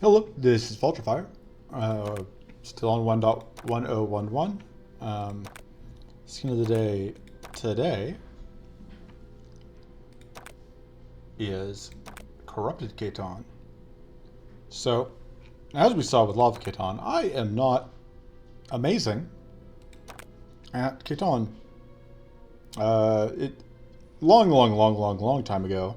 Hello, this is Vulturefire. Still on 1.1011. Skin of the day today is Corrupted Caitan. So, as we saw with Lava Caitan, I am not amazing at Caitan. Long time ago,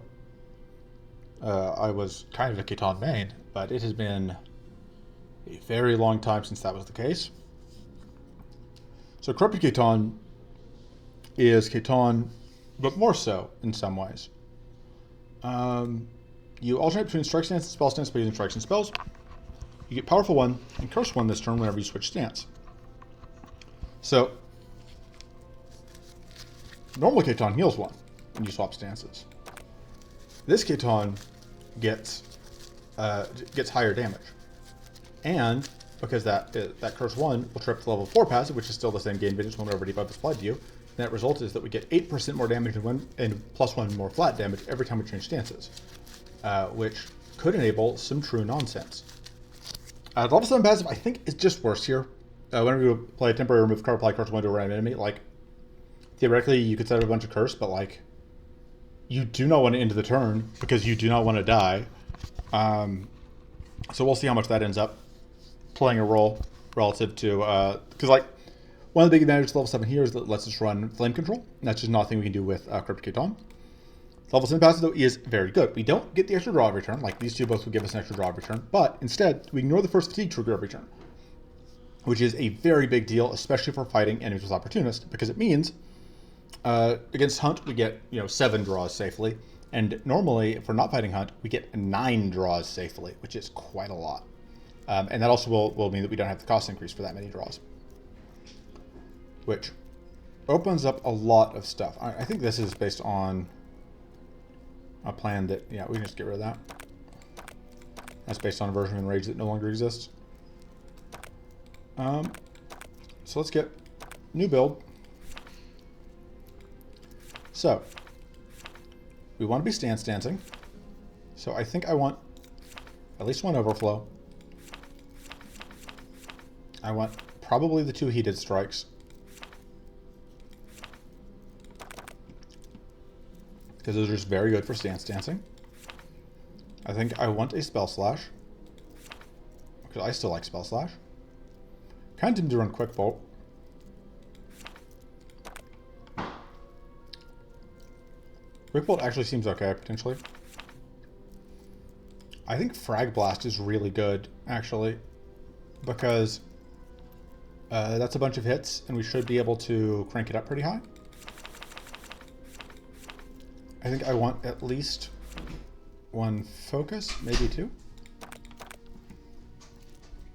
I was kind of a Caitan main, but it has been a very long time since that was the case. So Corrupted Caitan is Caitan, but more so in some ways. You alternate between Strike Stance and Spell Stance by using strikes and spells. You get Powerful 1 and Curse 1 this turn whenever you switch stance. So, normal Caitan heals 1 when you swap stances. This Caitan gets higher damage. And because that Curse 1 will trip the level 4 passive, which is still the same gain vigilance whenever debuff is applied to you, net result is that we get 8% more damage and plus 1 more flat damage every time we change stances, which could enable some true nonsense. The level 7 passive, I think, is just worse here. Whenever you play a temporary remove card, apply Curse 1 to a random enemy, like, theoretically you could set up a bunch of Curse, but, like, you do not want to end the turn because you do not want to die. So we'll see how much that ends up playing a role relative to, because, like, one of the big advantages of level 7 here is that it lets us run Flame Control. And that's just not a thing we can do with Corrupted Caitan. Level 7 passive, though, is very good. We don't get the extra draw every turn, like these two both would give us an extra draw every turn, but instead, we ignore the first fatigue trigger every turn, which is a very big deal, especially for fighting enemies with Opportunist, because it means against Hunt, we get 7 draws safely, and normally, if we're not fighting Hunt, we get 9 draws safely, which is quite a lot. And that also will mean that we don't have the cost increase for that many draws, which opens up a lot of stuff. I think this is based on a plan that, yeah, we can just get rid of that. That's based on a version of Enrage that no longer exists. So let's get new build. So, we want to be stance dancing. So I think I want at least 1 overflow. I want probably the 2 heated strikes, because those are just very good for stance dancing. I think I want a Spell Slash, because I still like Spell Slash. Kind of tempted to run Quick Bolt. Quick Bolt actually seems okay, potentially. I think Frag Blast is really good, actually, because that's a bunch of hits, and we should be able to crank it up pretty high. I think I want at least 1 focus, maybe 2.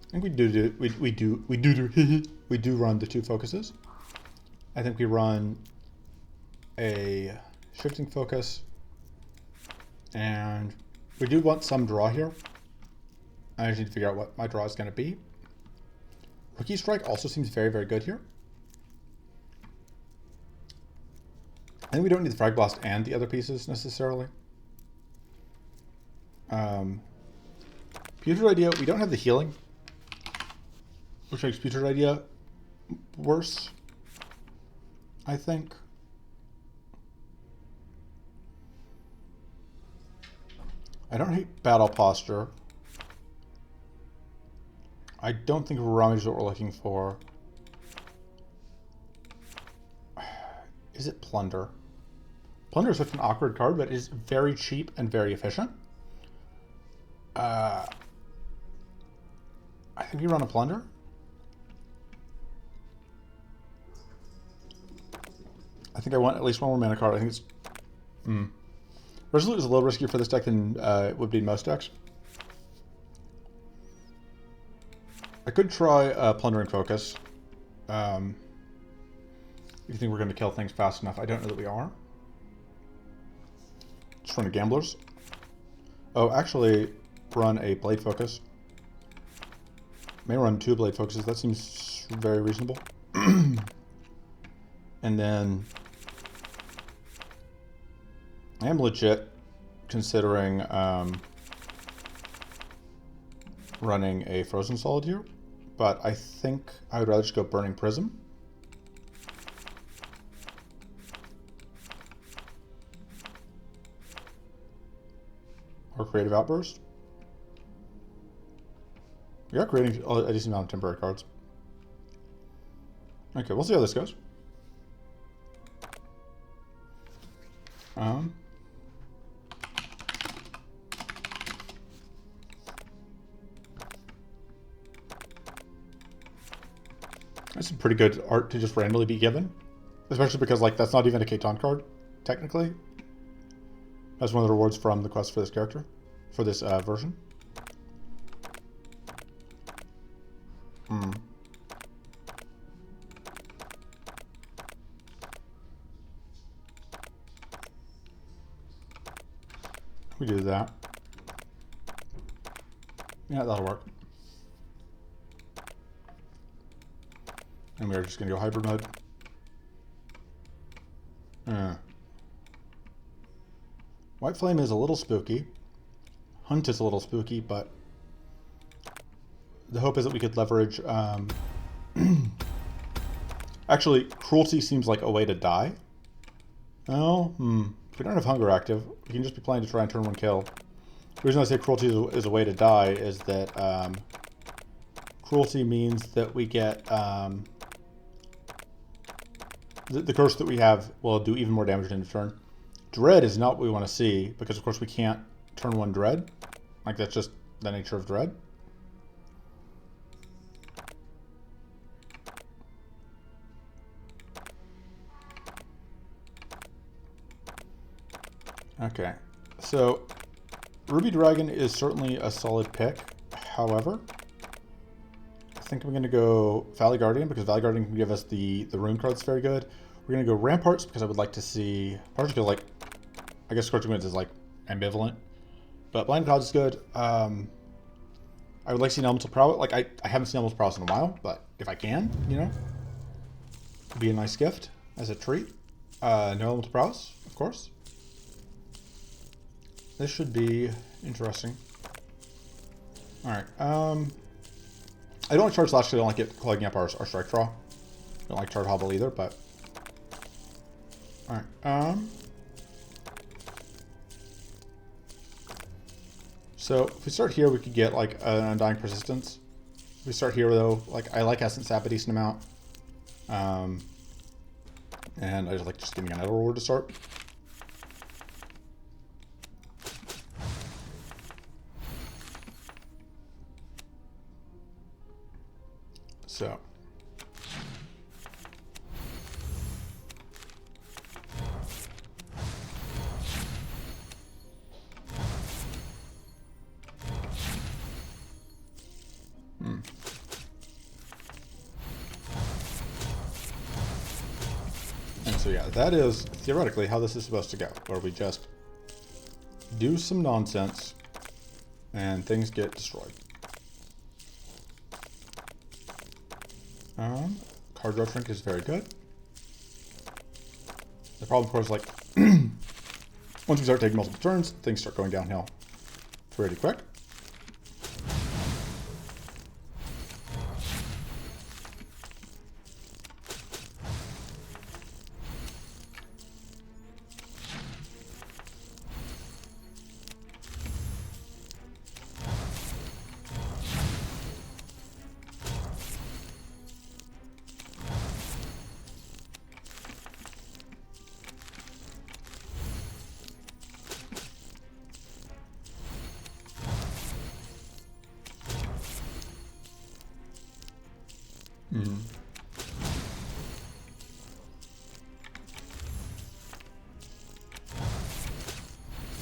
I think we do run the 2 focuses. I think we run a shifting focus, and we do want some draw here. I just need to figure out what my draw is going to be. Rookie Strike also seems very, very good here. I think we don't need the Frag Blast and the other pieces necessarily. Putrid Idea, we don't have the healing, which makes Putrid Idea worse, I think. I don't hate Battle Posture. I don't think Ramage is what we're looking for. Is it Plunder? Plunder is such an awkward card, but it is very cheap and very efficient. I think we run a Plunder. I think I want at least 1 more mana card. I think it's... Resolute is a little riskier for this deck than it would be in most decks. I could try Plundering Focus. If you think we're going to kill things fast enough. I don't know that we are. Just run a Gamblers. Oh, actually, run a Blade Focus. May run 2 Blade Focuses. That seems very reasonable. And then I am legit considering running a Frozen Solid here, but I think I would rather just go Burning Prism. Or Creative Outburst. We are creating a decent amount of temporary cards. Okay, we'll see how this goes. That's some pretty good art to just randomly be given. Especially because, like, that's not even a Caitan card, technically. That's one of the rewards from the quest for this character, for this version. We do that. Yeah, that'll work. And we're just gonna go hybrid mode. White Flame is a little spooky. Hunt is a little spooky, but the hope is that we could leverage... Actually, Cruelty seems like a way to die. Oh, If we don't have Hunger active, we can just be playing to try and turn one kill. The reason I say Cruelty is a way to die is that Cruelty means that we get... the curse that we have will do even more damage in a turn. Dread is not what we want to see, because of course we can't turn one Dread. Like, that's just the nature of Dread. Okay, so Ruby Dragon is certainly a solid pick. However, I think I'm going to go Valley Guardian, because Valley Guardian can give us the rune cards very good. We're going to go Ramparts, because I would like to see... Partially because, like, I guess Scorching Winds is, like, ambivalent. But Blind Clouds is good. I would like to see an Elemental Prowess. Like, I haven't seen Elemental Prowess in a while, but if I can, you know, it'd be a nice gift as a treat. No Elemental Prowess, of course. This should be interesting. Alright, I don't like Charge Slash because I don't like it clogging up our Strike Draw. I don't like Charge Hobble either, but... Alright, so, if we start here, we could get, like, an Undying Persistence. If we start here, though, like, I like Essence Sap a decent amount. And I just like just getting an Idle Reward to start. So. And so yeah, that is theoretically how this is supposed to go, where we just do some nonsense and things get destroyed. Card Draw Shrink is very good. The problem, of course, like, once we start taking multiple turns, things start going downhill pretty quick.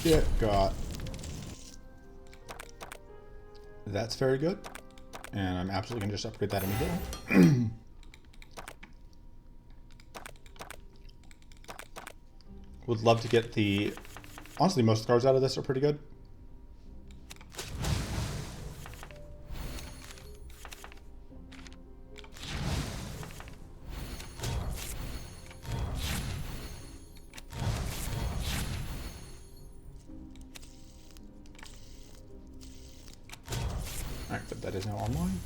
Get got. That's very good. And I'm absolutely going to just upgrade that immediately. Would love to get the... Honestly, most of the cards out of this are pretty good. Alright, but that is now online.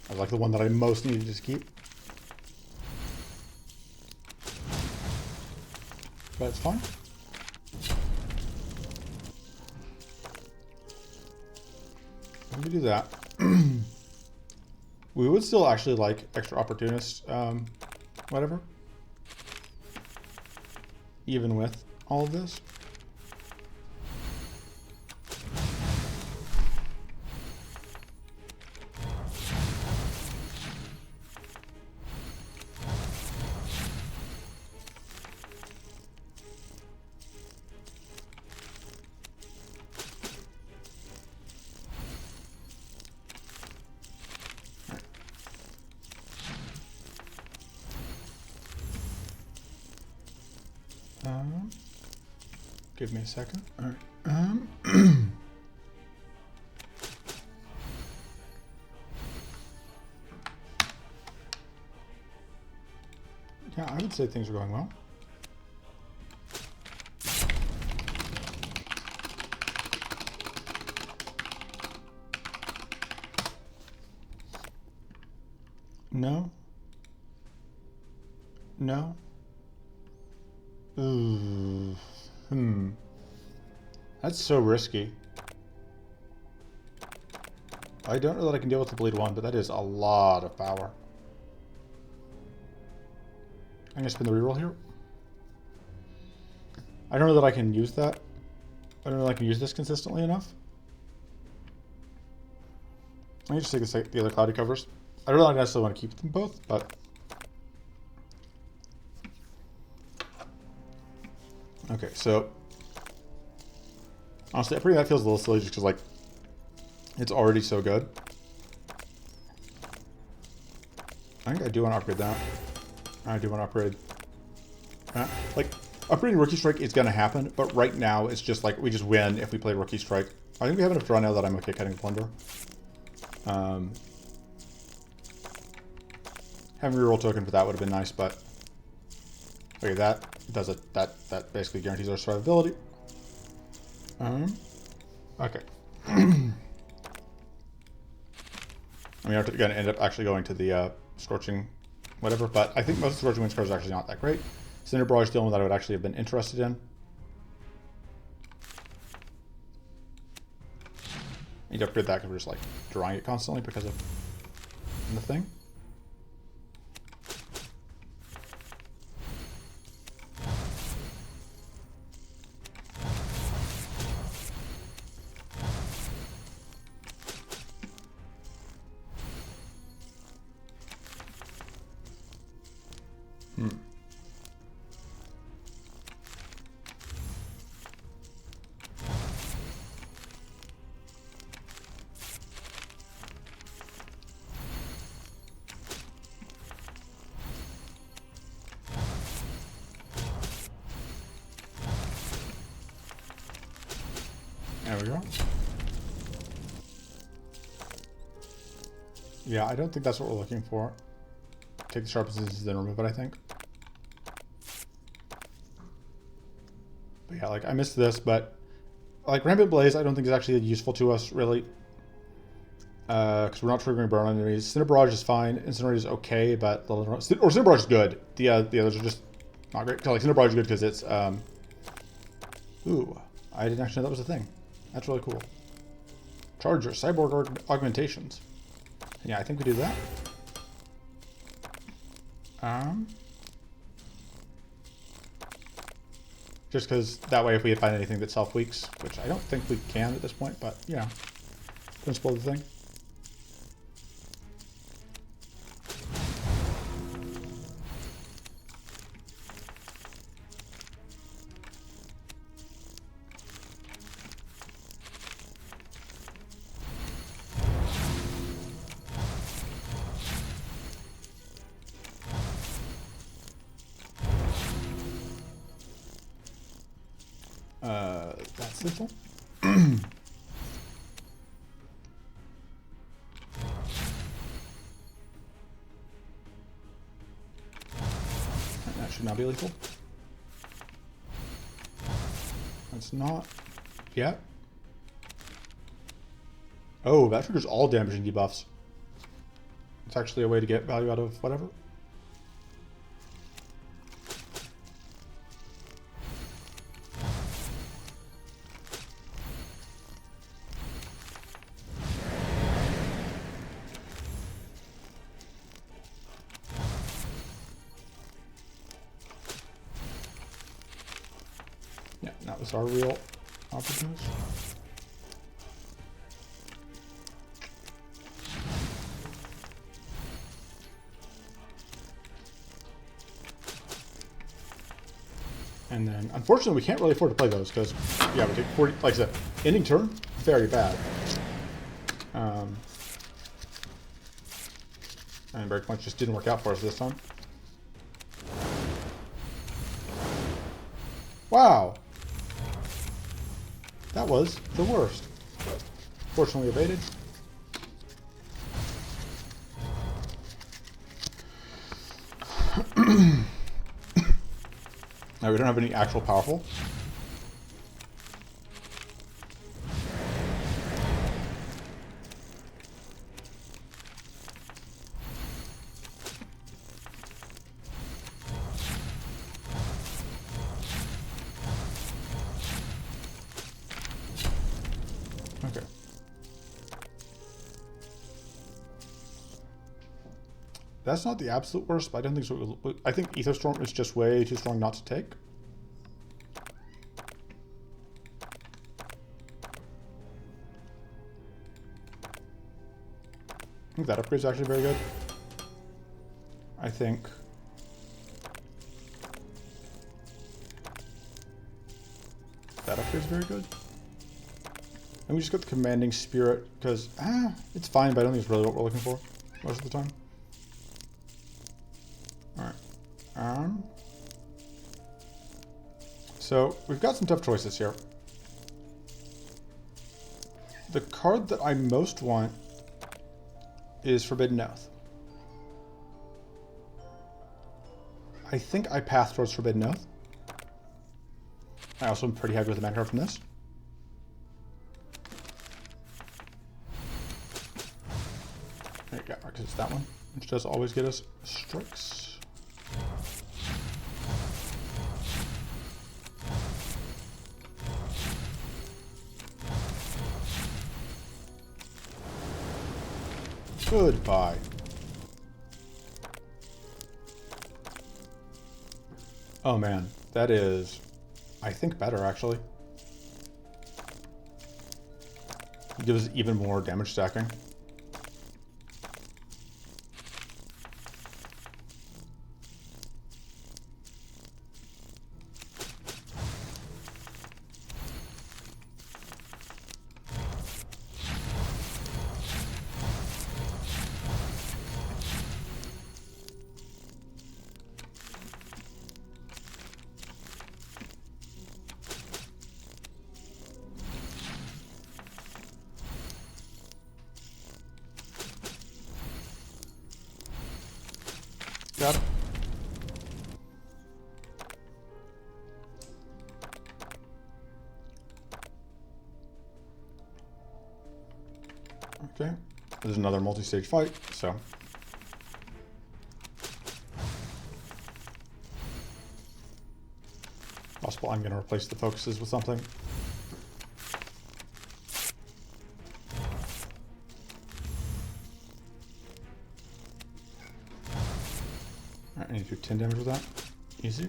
I like the one that I most needed to keep. But it's fine. Let me do that. We would still actually like extra opportunist, whatever. Even with all of this. Give me a second. All right. Yeah, I would say things are going well. No. No. Ooh. That's so risky. I don't know that I can deal with the bleed one, but that is a lot of power. I'm gonna spin the reroll here. I don't know that I can use that. I don't know that I can use this consistently enough. I need to take the other cloudy covers. I don't know that I necessarily want to keep them both, but okay, so honestly, I think that feels a little silly just because, like, it's already so good. I think I do want to upgrade that. I do want to upgrade that. Like, upgrading Rookie Strike is going to happen, but right now it's just like we just win if we play Rookie Strike. I think we have enough draw now that I'm okay cutting Plunder. Having a reroll token for that would have been nice, but okay, that does it. That basically guarantees our survivability. Okay. I mean, I'm going to end up actually going to the Scorching whatever, but I think most of the Scorching Winds cards are actually not that great. Cinder Barrage is still one that I would actually have been interested in. I need to upgrade that because we're just like drawing it constantly because of the thing. There we go. Yeah, I don't think that's what we're looking for. Take the sharpest diseases, then remove it, I think. But yeah, like, I missed this, but like, Rampant Blaze I don't think is actually useful to us, really. Because we're not triggering burn on enemies. Cinder Barrage is fine. Incinerate is okay, but... Or Cinder Barrage is good. The others are just not great. Like, Cinder Barrage is good because it's... Ooh, I didn't actually know that was a thing. That's really cool. Charger, Cyborg Augmentations. Yeah, I think we do that. Just because that way if we find anything that self-weaks, which I don't think we can at this point, but yeah. Principle of the thing. That's simple. That should not be lethal. That's not yet. Oh, that triggers all damaging debuffs. It's actually a way to get value out of whatever. Yeah, that was our real opportunity. And then, unfortunately, we can't really afford to play those because, yeah, we take 40, like I said, ending turn, very bad. And Breakpoint just didn't work out for us this time. Wow! That was the worst. Fortunately evaded. Now we don't have any actual powerful. Okay. That's not the absolute worst, but I don't think so. I think Ether Storm is just way too strong not to take. I think that upgrade is actually very good. I think that upgrade is very good. And we just got the Commanding Spirit because, it's fine, but I don't think it's really what we're looking for most of the time. Alright. So, we've got some tough choices here. The card that I most want is Forbidden Oath. I think I path towards Forbidden Oath. I also am pretty happy with the mana card from this. There you go, because it's that one, which does always get us strikes. Goodbye. Oh man, that is, I think, better actually. It gives us even more damage stacking. Got it. Okay. There's another multi-stage fight, so. Possible I'm going to replace the focuses with something. I need to do 10 damage with that. Easy.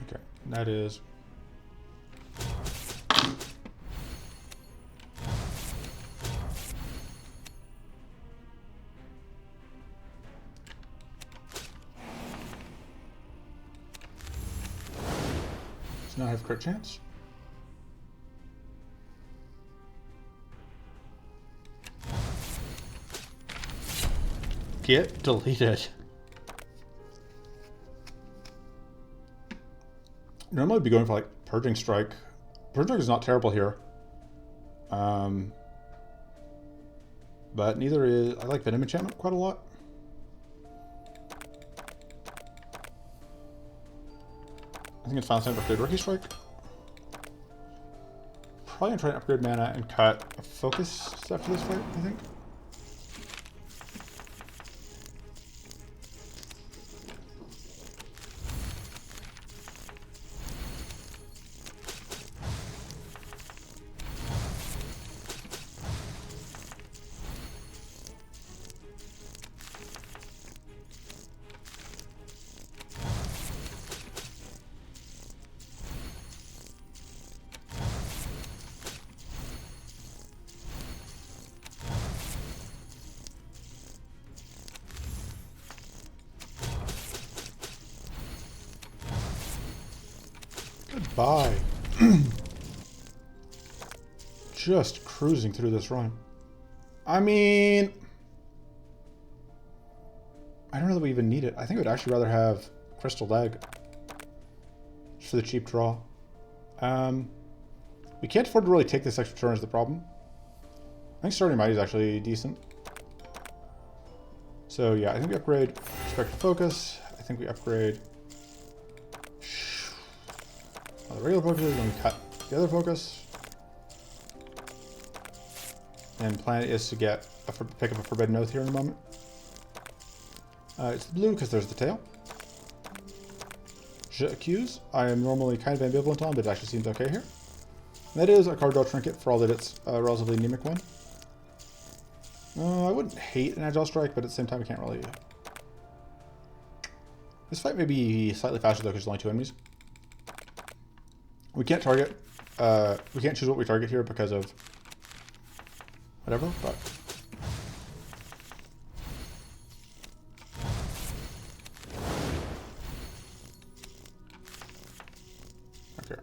Okay, that is. Now I have crit chance. Get deleted. Normally I'd be going for like Purging Strike. Purging Strike is not terrible here. But neither is... I like Venom Enchantment quite a lot. I think it's final time to upgrade Rookie Strike. Probably gonna try and upgrade mana and cut a focus after this fight, I think. Goodbye. Just cruising through this run. I mean... I don't know that we even need it. I think I would actually rather have Crystal Egg. Just for the cheap draw. We can't afford to really take this extra turn is the problem. I think starting Mighty is actually decent. So yeah, I think we upgrade Spectre Focus. I think we upgrade... the regular focuses, then we cut the other focus. And plan is to get pick up a Forbidden Oath here in a moment. It's the blue because there's the tail. Je Accuse, I am normally kind of ambivalent on, but it actually seems okay here. And that is a card draw trinket for all that it's a relatively anemic one. I wouldn't hate an Agile Strike, but at the same time I can't really... This fight may be slightly faster though because there's only 2 enemies. We can't target, we can't choose what we target here because of whatever, but... Okay.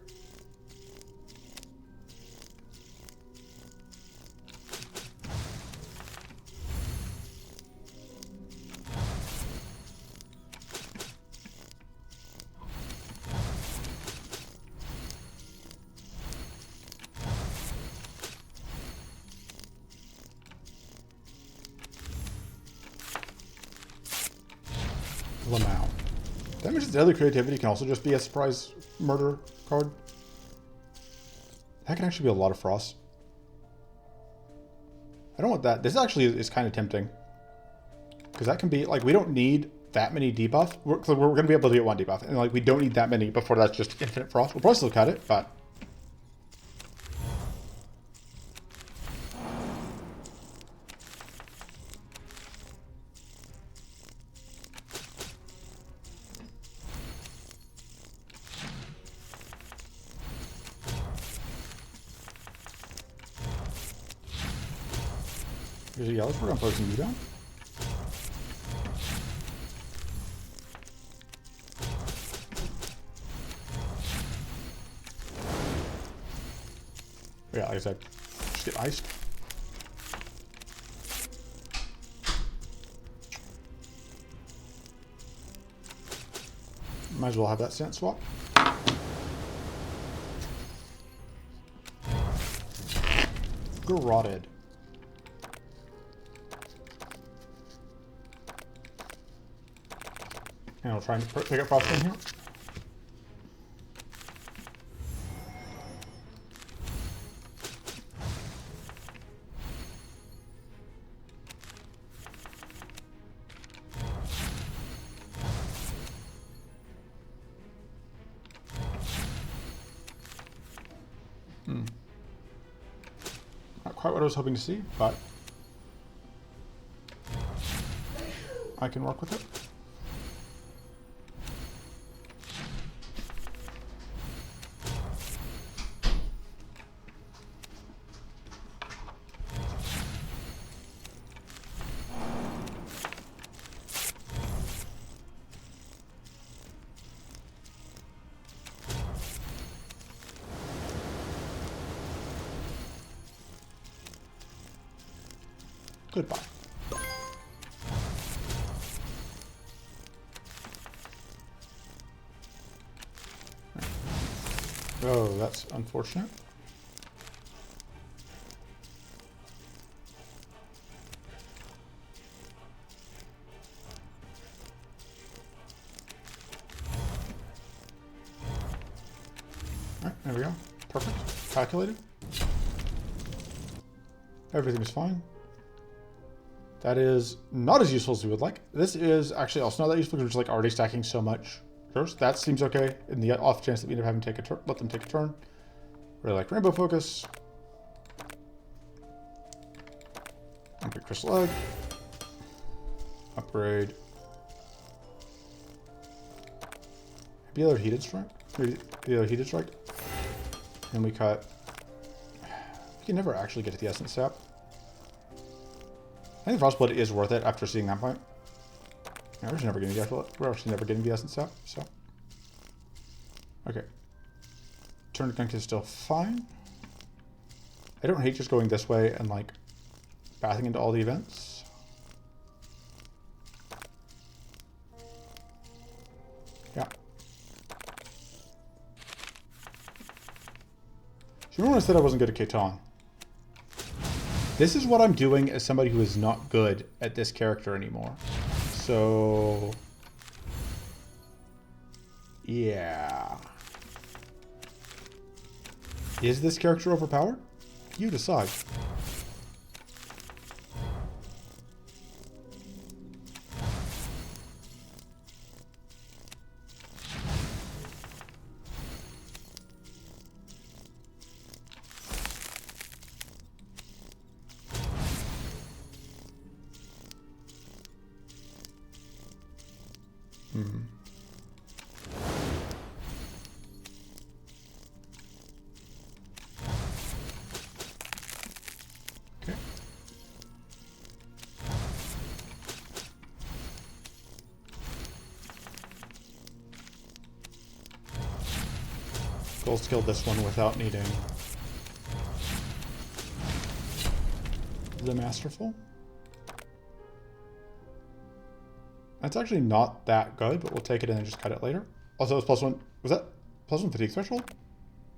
Lamau. Damage's Deadly Creativity can also just be a surprise murder card. That can actually be a lot of frost. I don't want that. This actually is kind of tempting. Because that can be, like, we don't need that many debuff. We're going to be able to get 1 debuff. And, like, we don't need that many before that's just infinite frost. We'll probably still cut it, but... Here's a yellow for I'm placing you down. Yeah, like I said, just get iced. Might as well have that stance swap. Garroted. And I'll try and pick up frost in here. Not quite what I was hoping to see, but I can work with it. Goodbye. Oh, that's unfortunate. Alright, there we go. Perfect. Calculated. Everything is fine. That is not as useful as we would like. This is actually also not that useful because we're just like already stacking so much curse. That seems okay. In the off chance that we end up having to take a turn, let them take a turn. Really like Rainbow Focus. Upgrade Crystal Egg. Upgrade. Maybe the other Heated Strike. Maybe the other Heated Strike. And we cut. We can never actually get to the Essence Sap. I think Frostblood is worth it after seeing that point. Yeah, we're actually never getting the Essence Sap, so. Okay. Turn Connect is still fine. I don't hate just going this way and like bathing into all the events. Yeah. So remember when I said I wasn't good at Caitan? This is what I'm doing as somebody who is not good at this character anymore. So... yeah. Is this character overpowered? You decide. Okay. Goal skill this one without needing the Masterful. That's actually not that good, but we'll take it in and just cut it later. Also, it was +1. Was that +1 fatigue threshold?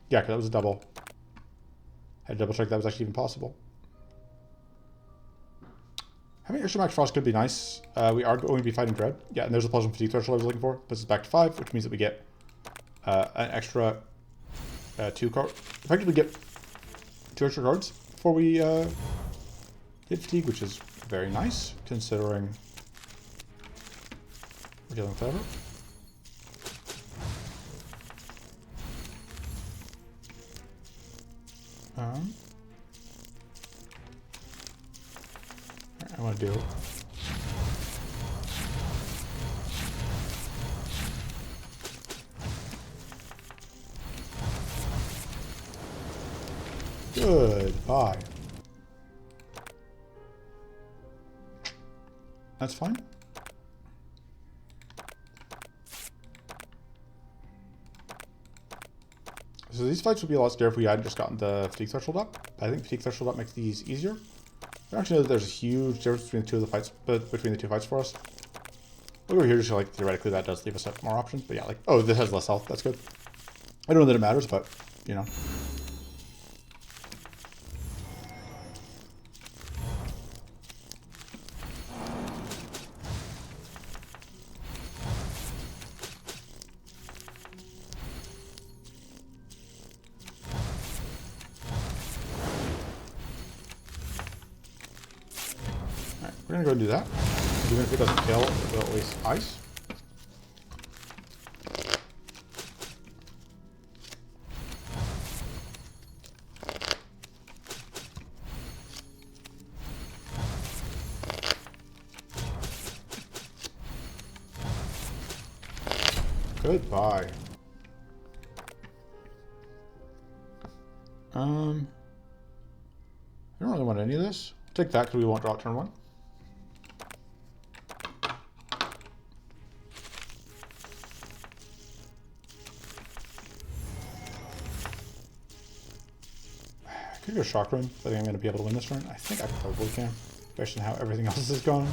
Yeah, because that was a double. Had to double check that was actually even possible. Having extra max frost could be nice. We are going to be fighting Dread. Yeah, and there's a +1 fatigue threshold I was looking for. Puts us back to 5, which means that we get an extra 2 cards. Effectively get 2 extra cards before we hit fatigue, which is very nice considering we're dealing with Ever. I want to do goodbye. That's fine. So these fights would be a lot scarier if we hadn't just gotten the fatigue threshold up. I think fatigue threshold up makes these easier. I don't actually know that there's a huge difference between the two of the fights, between the two fights for us. Over here, just like theoretically, that does leave us more options. But yeah, like, oh, this has less health. That's good. I don't know that it matters, but you know. We're gonna go and do that. Even if it doesn't kill, it will at least ice. Goodbye. I don't really want any of this. Take that because we won't draw turn 1. Could go Shock Room. I think I'm going to be able to win this run. I think I probably can, based on how everything else is going.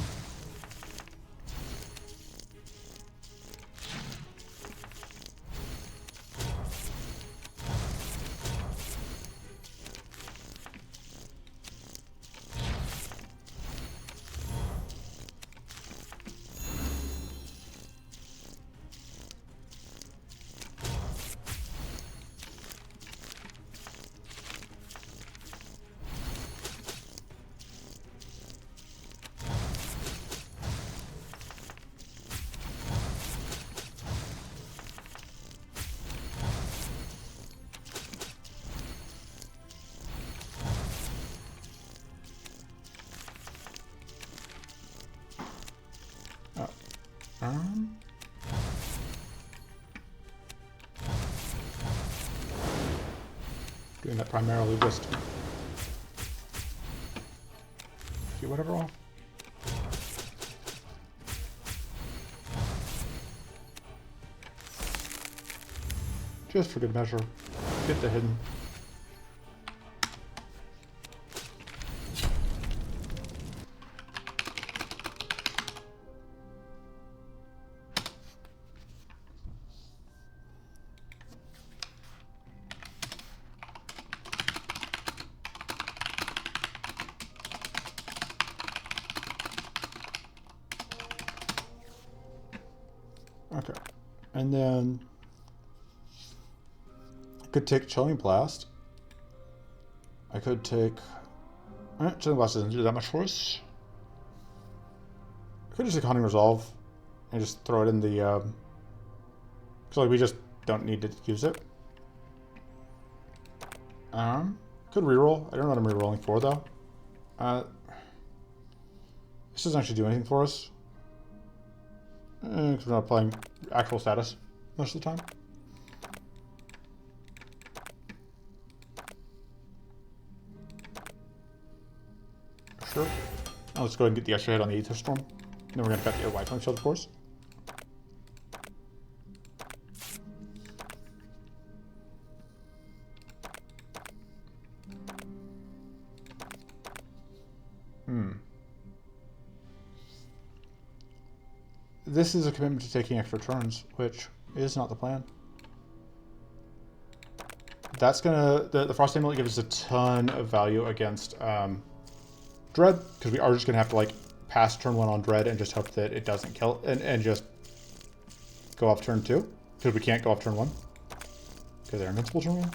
Doing that primarily just to get whatever off. Just for good measure. Get the hidden. Okay, and then I could take Chilling Blast. I could take... Chilling Blast doesn't do that much for us. I could just take Hunting Resolve and just throw it in the... because like, we just don't need to use it. Could reroll. I don't know what I'm rerolling for though. This doesn't actually do anything for us. Because we're not playing actual status most of the time. Sure. Now let's go ahead and get the extra hit on the Aether Storm. And then we're going to cut the White Flame Shield, of course. This is a commitment to taking extra turns, which is not the plan. That's gonna... The Frost Amulet gives us a ton of value against Dread, because we are just gonna have to like pass turn 1 on Dread and just hope that it doesn't kill and just go off turn 2, because we can't go off turn 1 because they're invincible turn 1.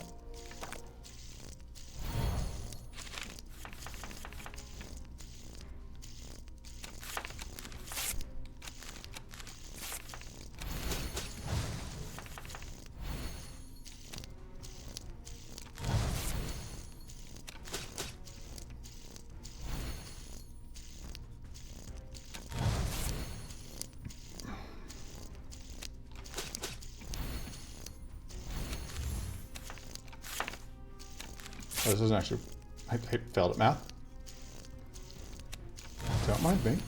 Oh, this isn't actually... I failed at math. Don't mind me.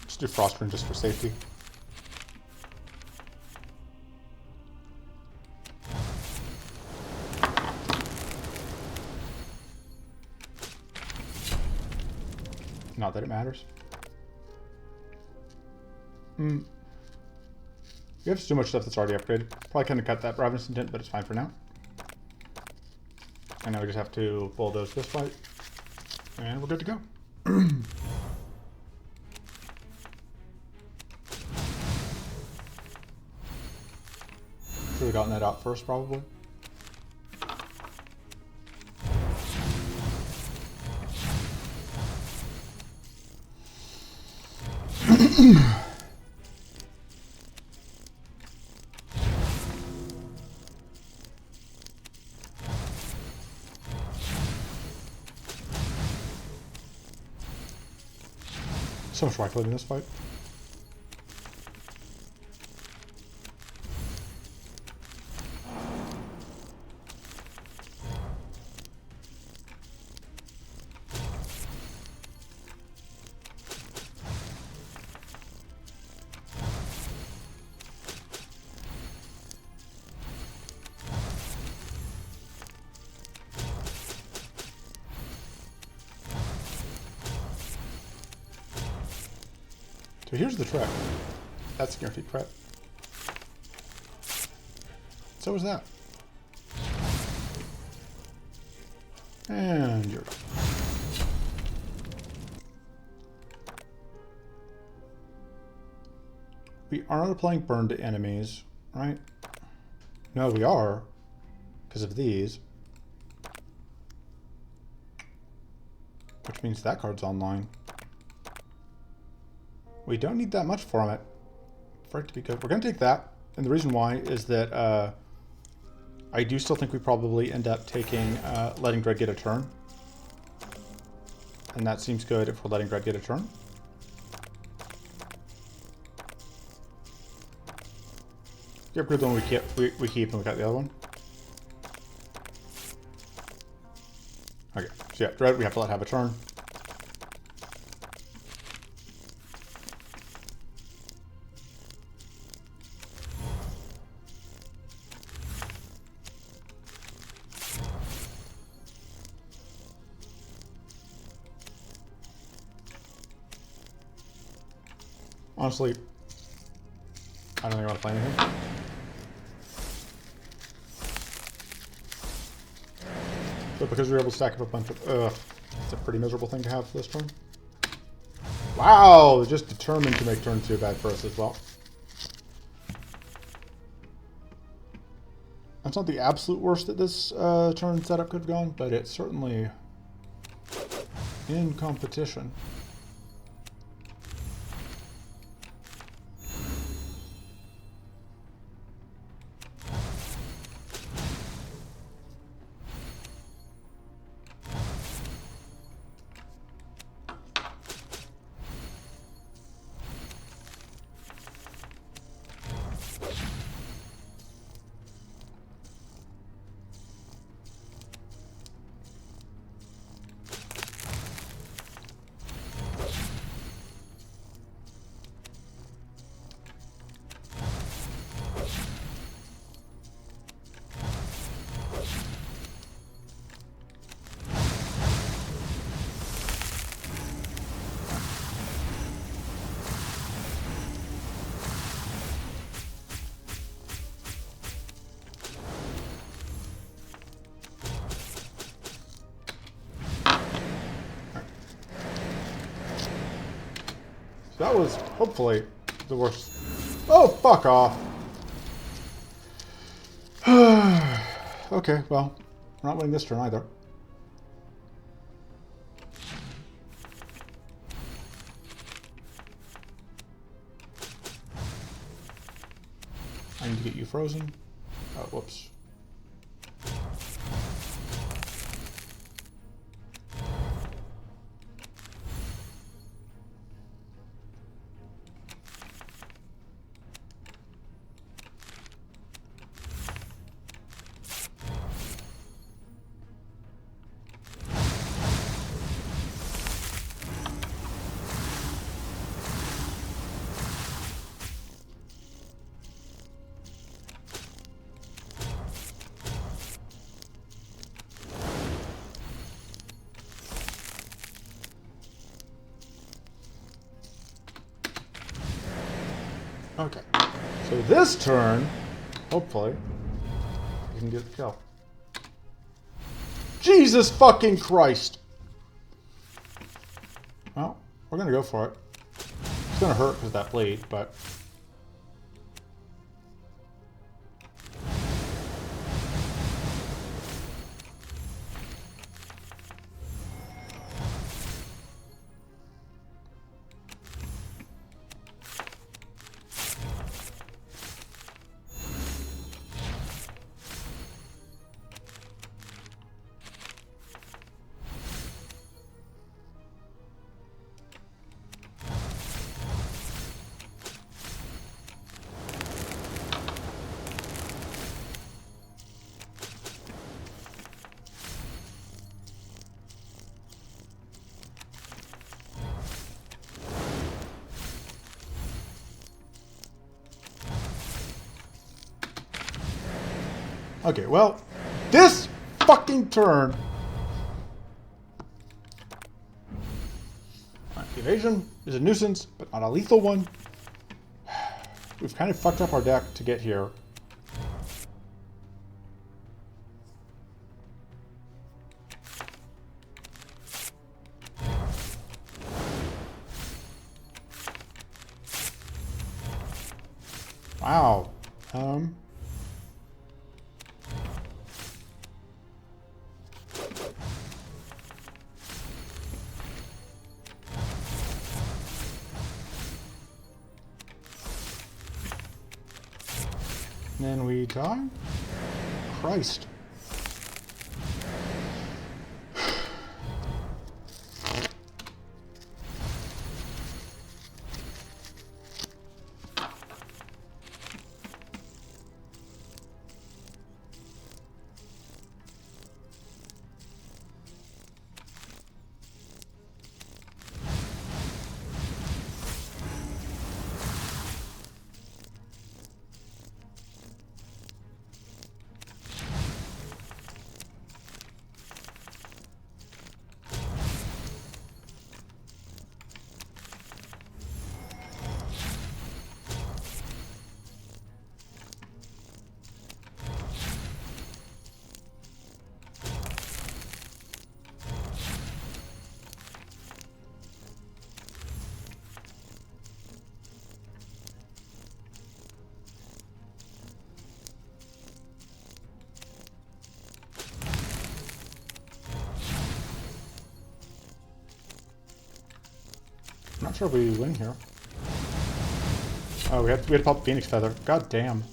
Let's do Frostburn just for safety. Not that it matters. We have so much stuff that's already upgraded. Probably kind of cut that Ravenous Intent, but it's fine for now. And now we just have to bulldoze this fight. And we're good to go. Should have gotten that out first, probably. So much right-click in this fight. So here's the trick. That's guaranteed crit. So is that. And you're done. We are not applying burn to enemies, right? No, we are, because of these. Which means that card's online. We don't need that much from it for it to be good. We're going to take that. And the reason why is that I do still think we probably end up taking, letting Dread get a turn. And that seems good if we're letting Dread get a turn. Get rid of the one we keep and we got the other one. Okay, so yeah, Dread, we have to let have a turn. Honestly, I don't think I want to play anything. So because we were able to stack up a bunch of... it's a pretty miserable thing to have for this turn. Wow! They're just determined to make turn 2 bad for us as well. That's not the absolute worst that this turn setup could have gone, but it's certainly in competition. So that was, hopefully, the worst. Oh, fuck off. Okay, well, we're not winning this turn either. I need to get you frozen. Oh, whoops. Okay, so this turn, hopefully, we can get the kill. Jesus fucking Christ! Well, we're gonna go for it. It's gonna hurt because of that bleed, but... Okay, well, this fucking turn... Right, the evasion is a nuisance, but not a lethal one. We've kind of fucked up our deck to get here. Wow. Then we die. Christ. I'm not sure if we win here. Oh, we had to pop Phoenix Feather. God damn.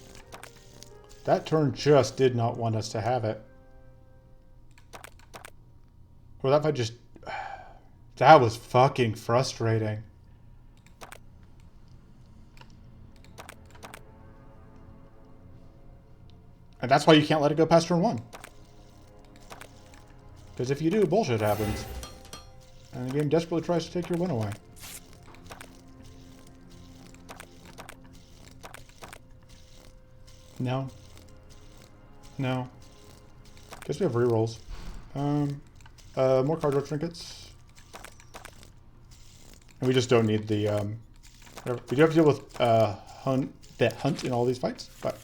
That turn just did not want us to have it. Well, that fight just... That was fucking frustrating. And that's why you can't let it go past turn 1. Because if you do, bullshit happens. And the game desperately tries to take your win away. No. No. Guess we have rerolls. More card draw trinkets. And we just don't need the, we do have to deal with, hunt in all these fights, but...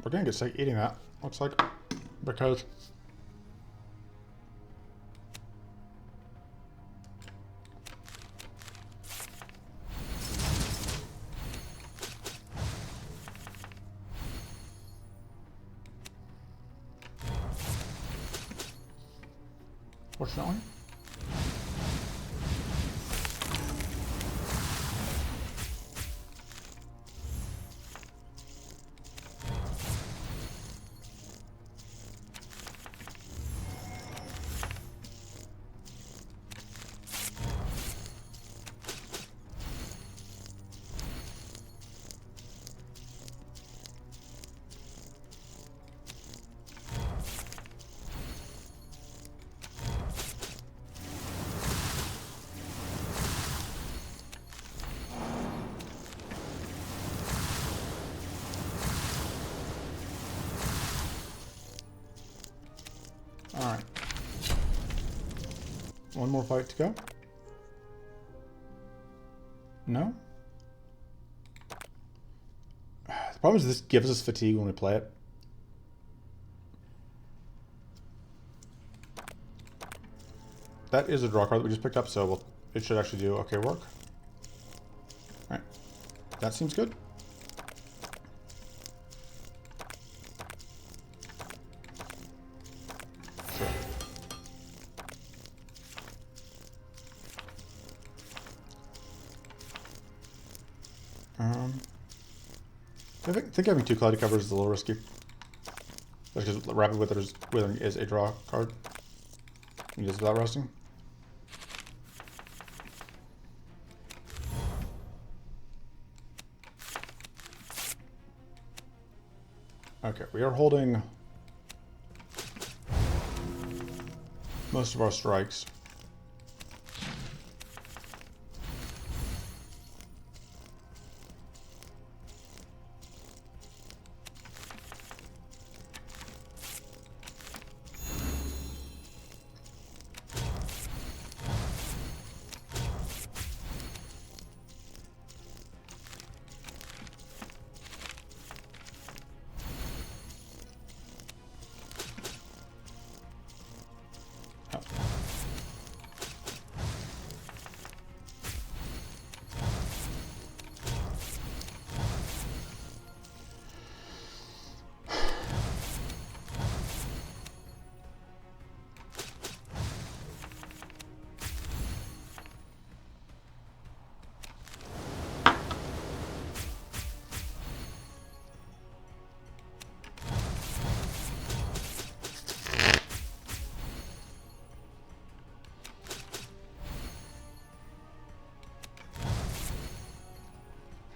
We're gonna get sick eating that, looks like, because... Fortunately. Alright. One more fight to go. No? The problem is this gives us fatigue when we play it. That is a draw card that we just picked up, so it should actually do okay work. Alright. That seems good. I think having 2 Cloudy Covers is a little risky. Just because Rapid Withering is a draw card. You just without resting. Okay, we are holding most of our strikes.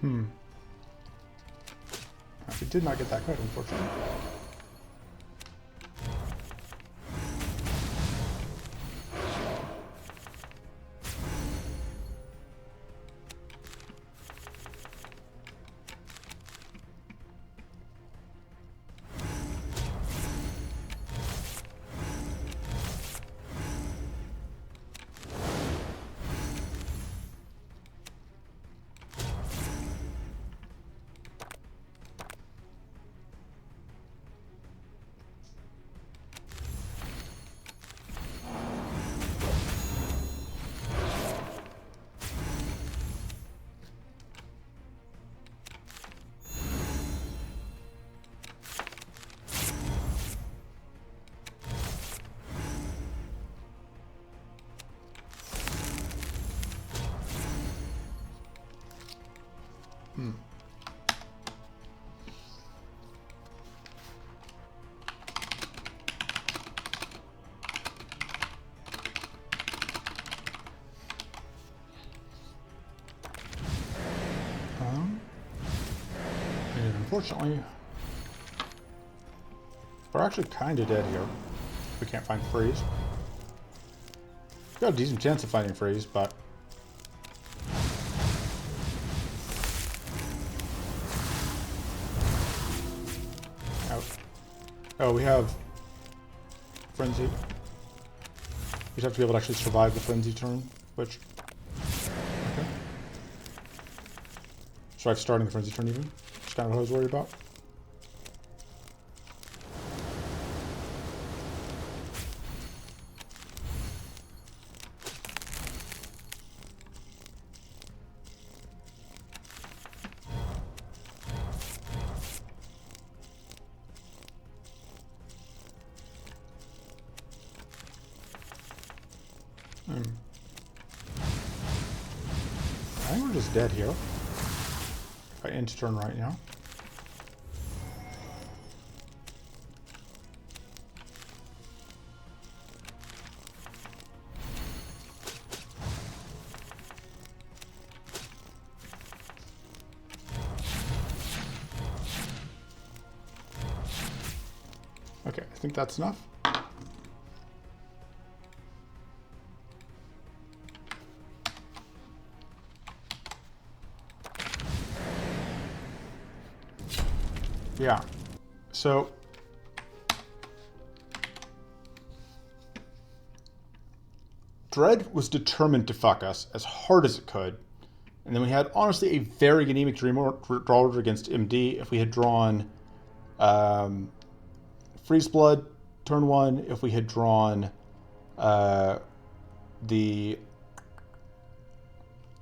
We did not get that card, unfortunately. And unfortunately, we're actually kind of dead here. We can't find freeze. We've got a decent chance of finding freeze, but oh, we have frenzy. We just have to be able to actually survive the frenzy turn, which okay. Survive starting the frenzy turn even. That's kind of what I was worried about. I think we're just dead here. If I end turn right now. Okay, I think that's enough. Yeah. So Dread was determined to fuck us as hard as it could. And then we had, honestly, a very anemic draw order against MD. If we had drawn Freeze Blood turn 1, if we had drawn the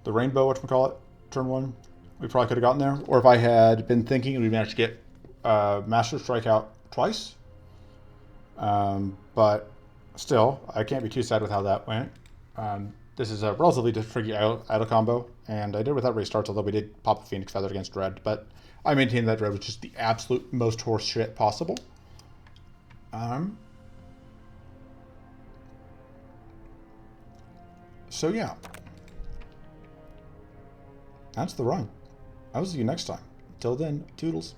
Rainbow, whatchamacallit, turn 1, we probably could have gotten there. Or if I had been thinking, we managed to get Master Strike out twice. But still, I can't be too sad with how that went. This is a relatively tricky idle combo, and I did without restarts, although we did pop a Phoenix Feather against Dread, but I maintain that Dread was just the absolute most horse shit possible. So yeah. That's the run. I will see you next time. Till then, toodles.